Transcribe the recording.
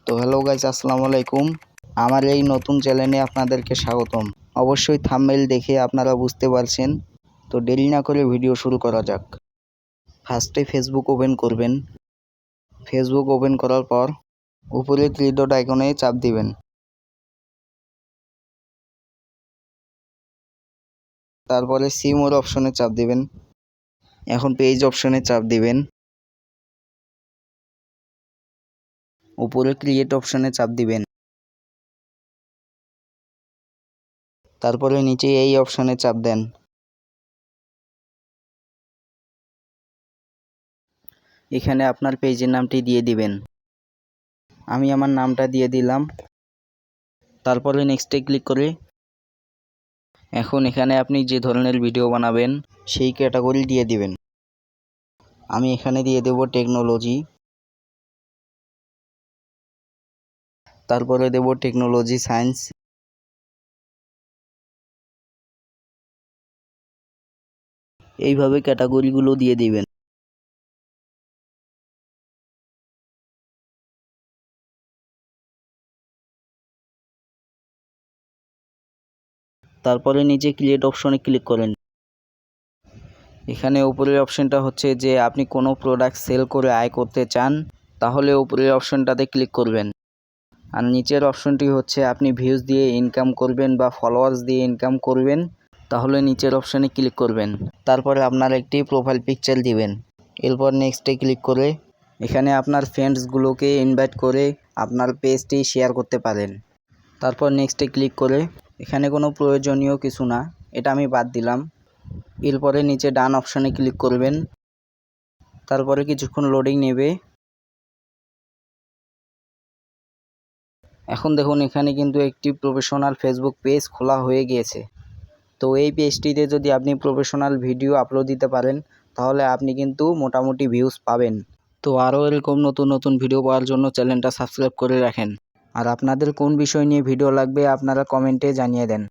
তো hello guys, আসসালামু আলাইকুম। আমার এই নতুন চ্যানেলে আপনাদেরকে স্বাগতম। অবশ্যই থাম্বনেল দেখে আপনারা বুঝতে পারছেন। তো দেরি না করে ভিডিও শুরু করা যাক। ফার্স্টে ফেসবুক ওপেন করবেন। ফেসবুক ওপেন করার পর উপরে থ্রি ডট আইকনে চাপ দিবেন। তারপরে সি মোর অপশনে চাপ দিবেন। এখন পেজ অপশনে চাপ দিবেন। উপরে ক্রিয়েট অপশনে চাপ দিবেন। তারপরে নিচে এই অপশনে চাপ দেন। এখানে আপনার পেজের নামটি দিয়ে দিবেন। আমি আমার নামটা দিয়ে দিলাম। তারপরে নেক্সটে ক্লিক করে এখন এখানে আপনি যে ধরনের ভিডিও বানাবেন সেই ক্যাটাগরি দিয়ে দিবেন। আমি এখানে দিয়ে দেব টেকনোলজি। তারপরে দেব টেকনোলজি সায়েন্স। এইভাবে ক্যাটাগরিগুলো দিয়ে দিবেন। তারপরে নিচে ক্রিয়েট অপশনে ক্লিক করেন। এখানে উপরের অপশনটা হচ্ছে যে আপনি কোনো প্রোডাক্ট সেল করে আয় করতে চান, তাহলে উপরের অপশনটাতে ক্লিক করবেন। আর নিচের অপশনটি হচ্ছে আপনি ভিউজ দিয়ে ইনকাম করবেন বা ফলোয়ার্স দিয়ে ইনকাম করবেন, তাহলে নিচের অপশনে ক্লিক করবেন। তারপরে আপনার একটি প্রোফাইল পিকচার দিবেন। এরপর নেক্সটে ক্লিক করে এখানে আপনার ফ্রেন্ডসগুলোকে ইনভাইট করে আপনার পেজটি শেয়ার করতে পারেন। তারপর নেক্সটে ক্লিক করে এখানে কোনো প্রয়োজনীয় কিছু না, এটা আমি বাদ দিলাম। এরপরে নিচে ডান অপশনে ক্লিক করবেন। তারপরে কিছুক্ষণ লোডিং নেবে। এখন দেখুন এখানে কিন্তু একটি প্রফেশনাল ফেসবুক পেজ খোলা হয়ে গিয়েছে। তো এই পেজটিতে যদি আপনি প্রফেশনাল ভিডিও আপলোড দিতে পারেন তাহলে আপনি কিন্তু মোটামুটি ভিউজ পাবেন। তো আরও এরকম নতুন নতুন ভিডিও পাওয়ার জন্য চ্যানেলটা সাবস্ক্রাইব করে রাখেন। আর আপনাদের কোন বিষয় নিয়ে ভিডিও লাগবে আপনারা কমেন্টে জানিয়ে দেন।